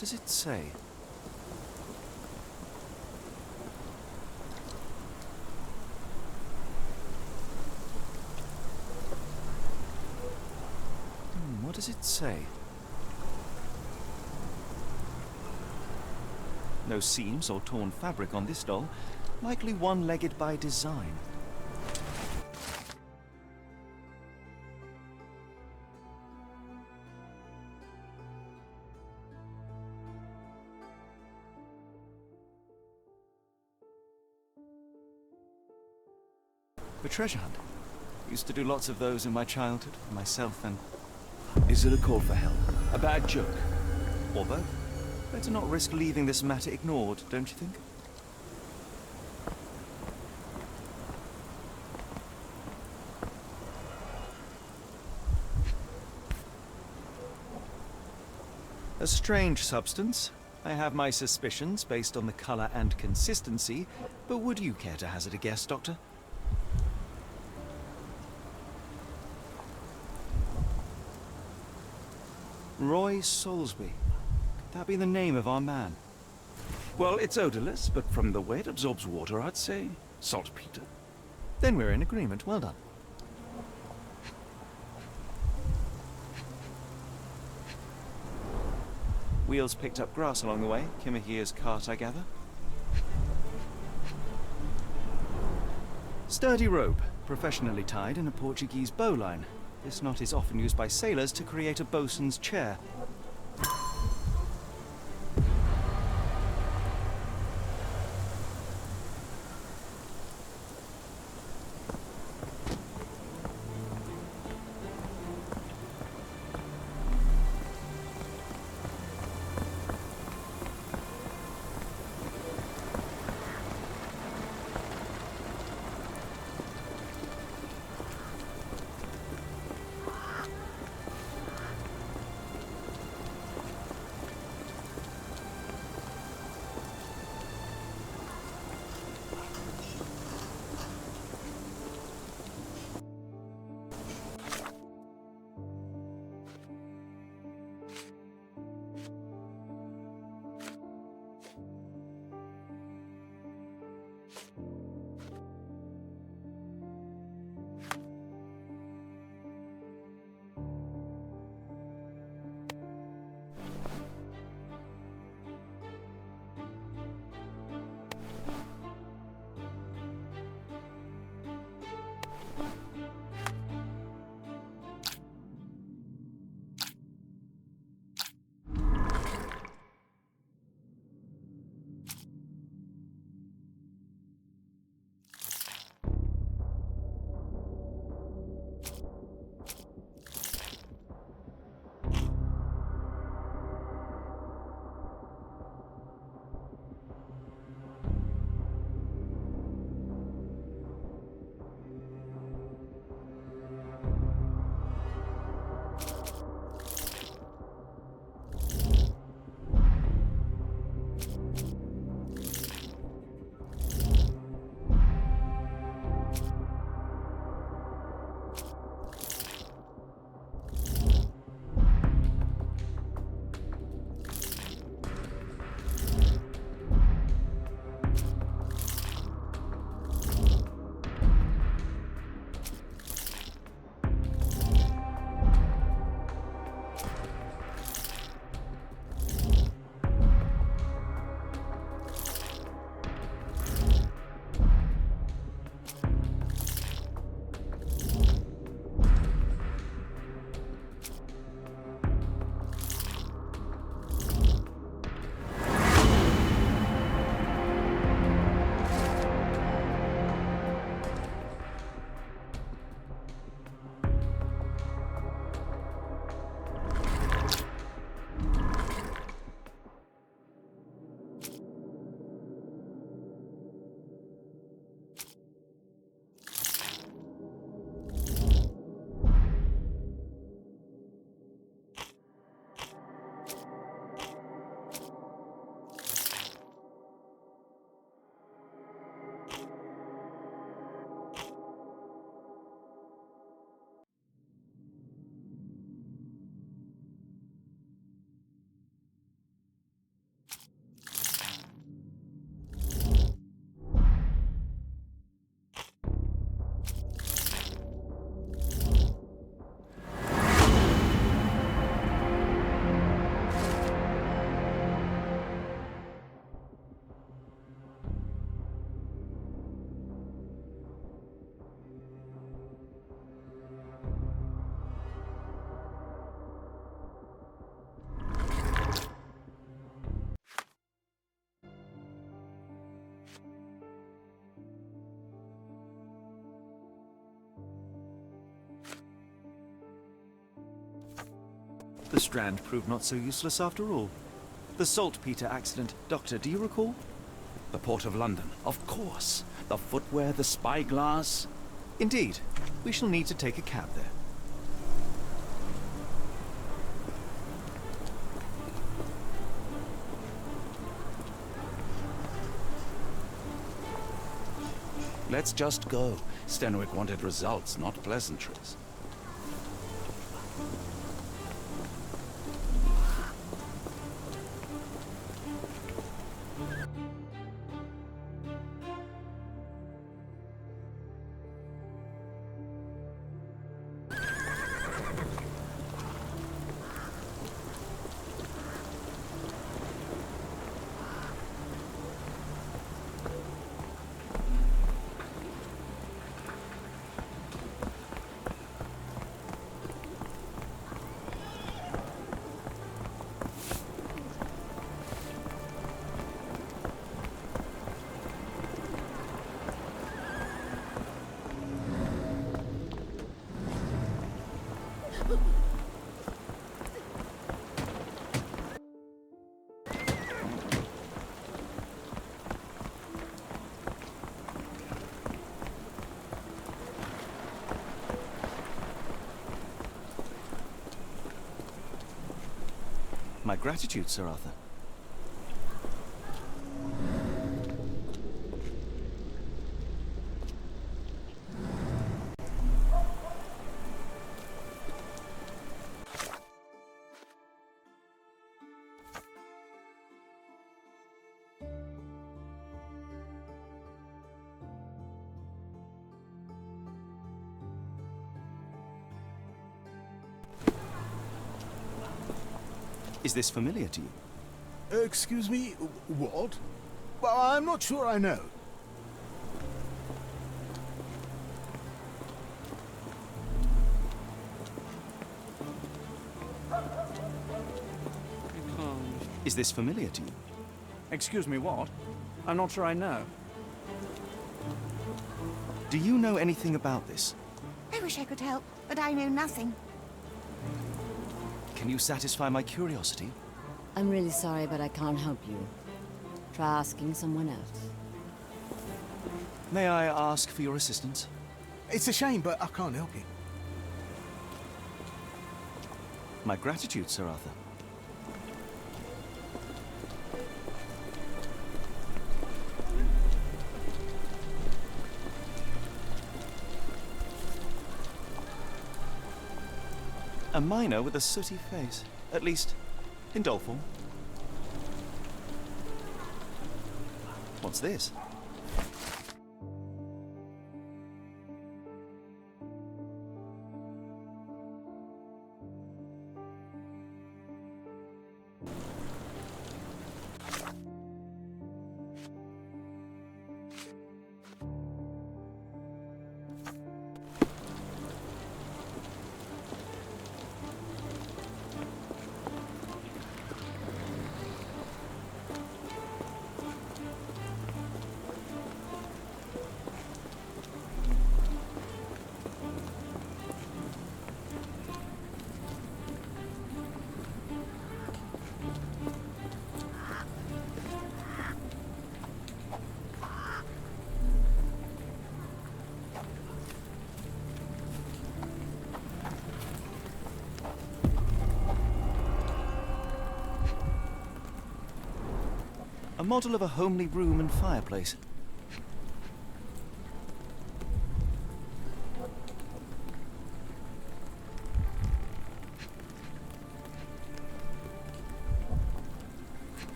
What does it say? What does it say? No seams or torn fabric on this doll. Likely one-legged by design. A treasure hunt. Used to do lots of those in my childhood, for myself and... Is it a call for help? A bad joke? or both. Better not risk leaving this matter ignored, don't you think? A strange substance. I have my suspicions based on the color and consistency, but would you care to hazard a guess, Doctor? Roy Soulsby. Could that be the name of our man? Well, it's odorless, but from the way it absorbs water, I'd say saltpeter. Then we're in agreement. Well done. Wheels picked up grass along the way. Kimahia's cart, I gather. Sturdy rope, professionally tied in a Portuguese bowline. This knot is often used by sailors to create a bosun's chair. The Strand proved not so useless after all. The saltpeter accident. Doctor, do you recall? The Port of London, of course. The footwear, the spyglass. Indeed. We shall need to take a cab there. Let's just go. Stenwick wanted results, not pleasantries. My gratitude, Sir Arthur. Is this familiar to you? Excuse me, what? Well, I'm not sure I know. Is this familiar to you? Excuse me, what? I'm not sure I know. Do you know anything about this? I wish I could help, but I know nothing. Can you satisfy my curiosity? I'm really sorry, but I can't help you. Try asking someone else. May I ask for your assistance? It's a shame, but I can't help you. My gratitude, Sir Arthur. A miner with a sooty face. At least, in doll form. What's this? A model of a homely room and fireplace.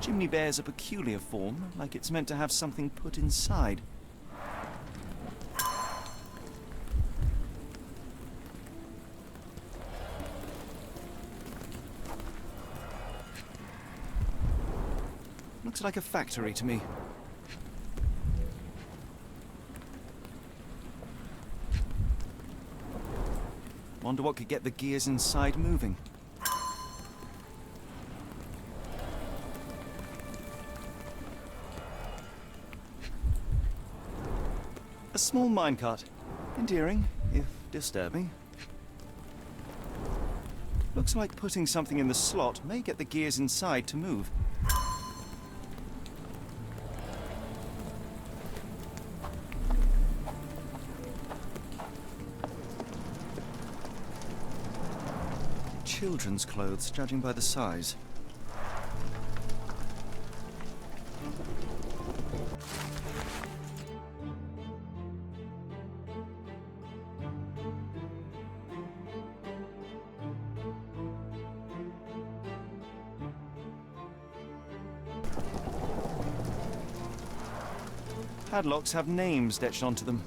Chimney bears a peculiar form, like it's meant to have something put inside. Looks like a factory to me. Wonder what could get the gears inside moving. A A small minecart. Endearing, if disturbing. Looks like putting something in the slot may get the gears inside to move. Children's clothes, judging by the size. Padlocks have names etched onto them.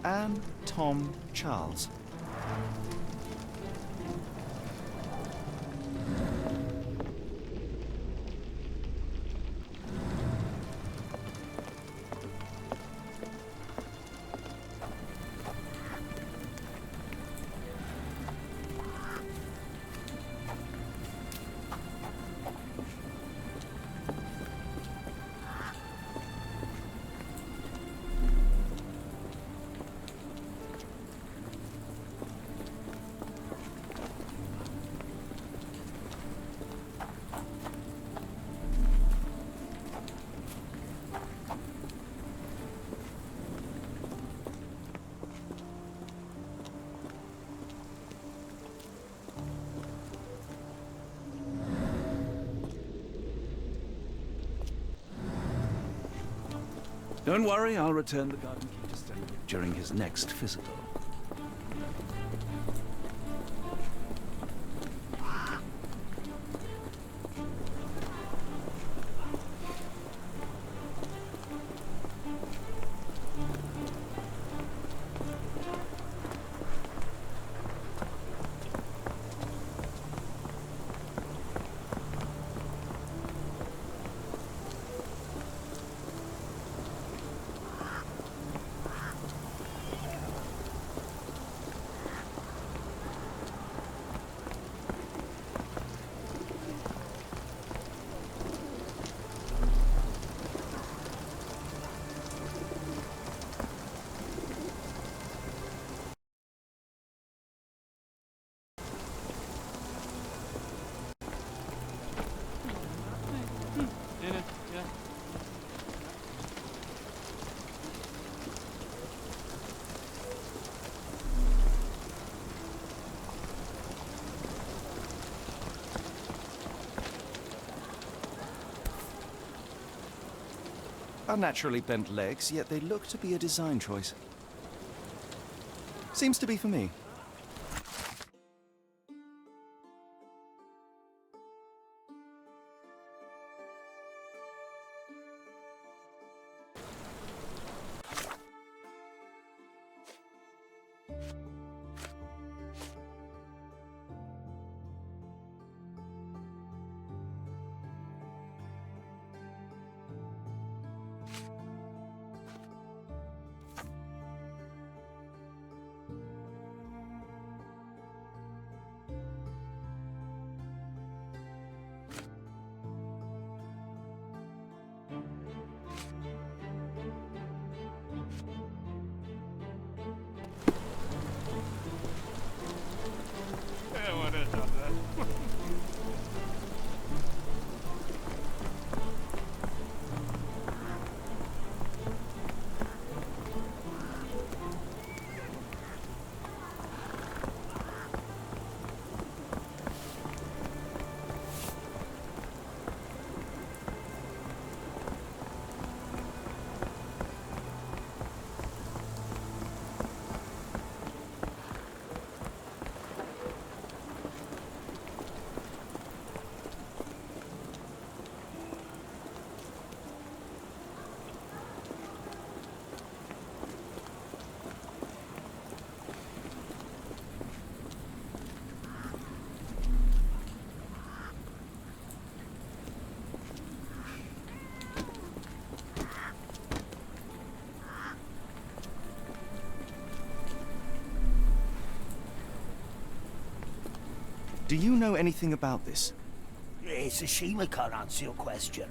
Anne, Tom, Charles. Don't worry, I'll return the garden key to Sherlock during his next physical. Unnaturally bent legs, yet they look to be a design choice. Seems to be for me. Do you know anything about this? It's a shame I can't answer your question.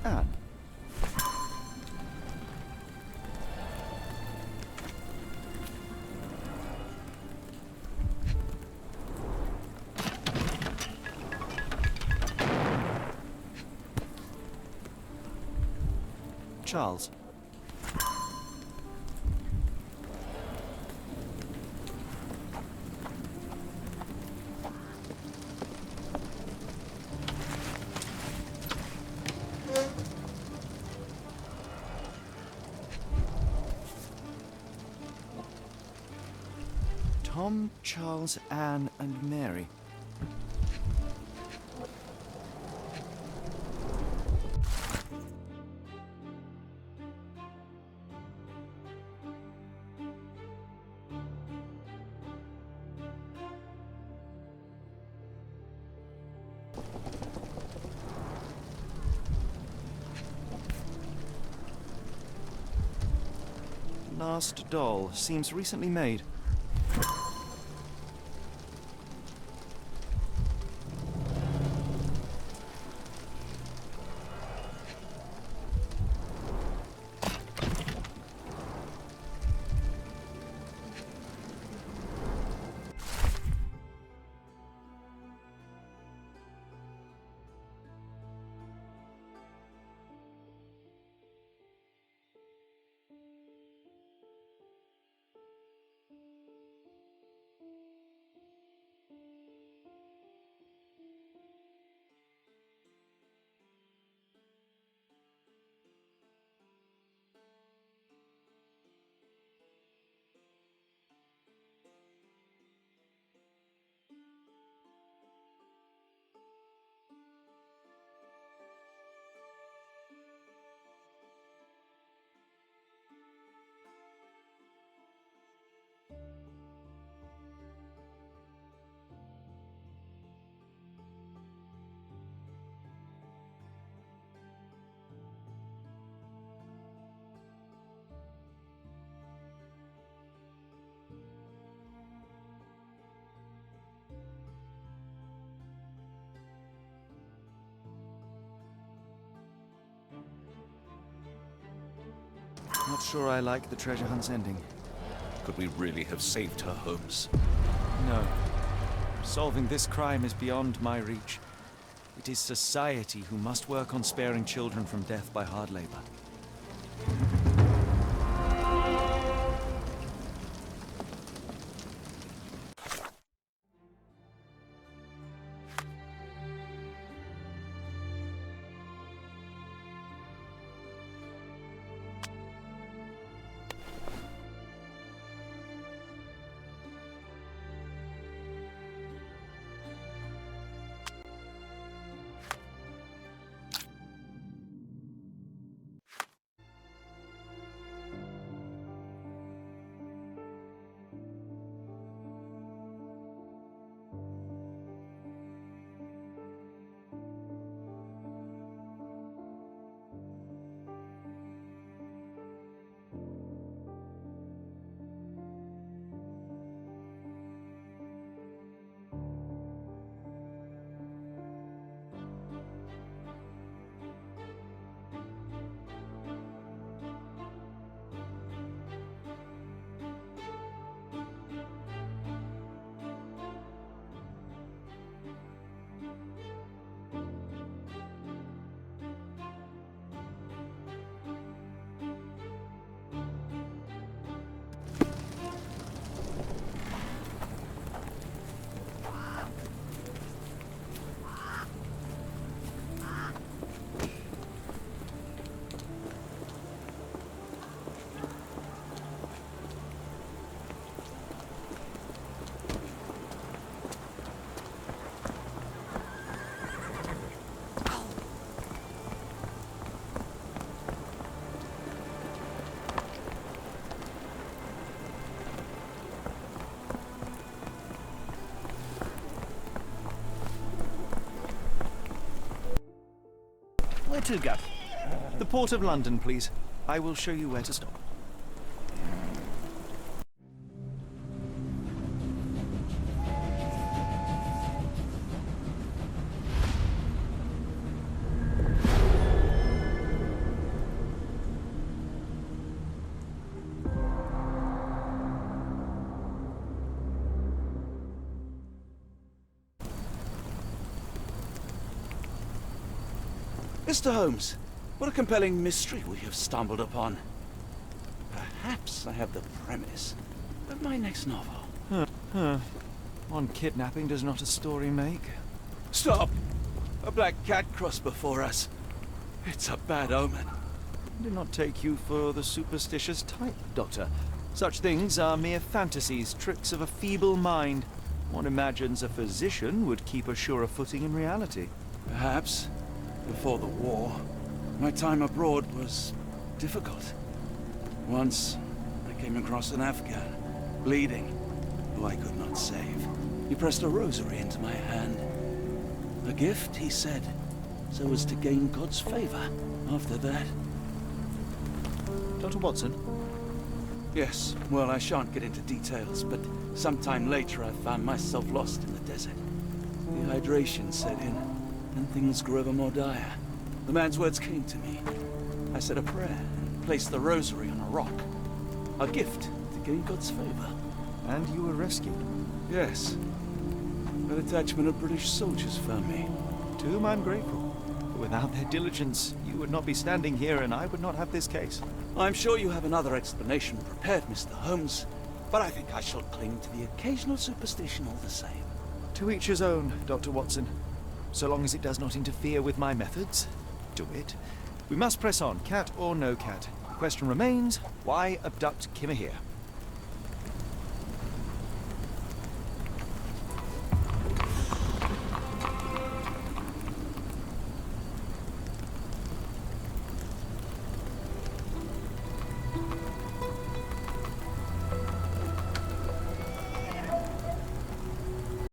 Anne. Charles. Tom, Charles, Anne, and Mary. Last doll seems recently made. Not sure I like the treasure hunt's ending. Could we really have saved her, Holmes? No. Solving this crime is beyond my reach. It is society who must work on sparing children from death by hard labor. Where to, Gav? The Port of London, please. I will show you where to stop. Mr. Holmes, what a compelling mystery we have stumbled upon. Perhaps I have the premise of my next novel. One kidnapping does not a story make. Stop! A black cat crossed before us. It's a bad omen. I do not take you for the superstitious type, Doctor. Such things are mere fantasies, tricks of a feeble mind. One imagines a physician would keep a surer footing in reality. Perhaps. Before the war, my time abroad was difficult. Once, I came across an Afghan, bleeding, who I could not save. He pressed a rosary into my hand. A gift, he said, so as to gain God's favor. After that... Dr. Watson? Yes, well, I shan't get into details, but sometime later I found myself lost in the desert. Dehydration set in, and things grew ever more dire. The man's words came to me. I said a prayer and placed the rosary on a rock. A gift to gain God's favor. And you were rescued? Yes. A detachment of British soldiers found me. To whom I'm grateful. But without their diligence, you would not be standing here and I would not have this case. I'm sure you have another explanation prepared, Mr. Holmes, but I think I shall cling to the occasional superstition all the same. To each his own, Dr. Watson. So long as it does not interfere with my methods, do it. We must press on, cat or no cat. The question remains, why abduct Kimahir?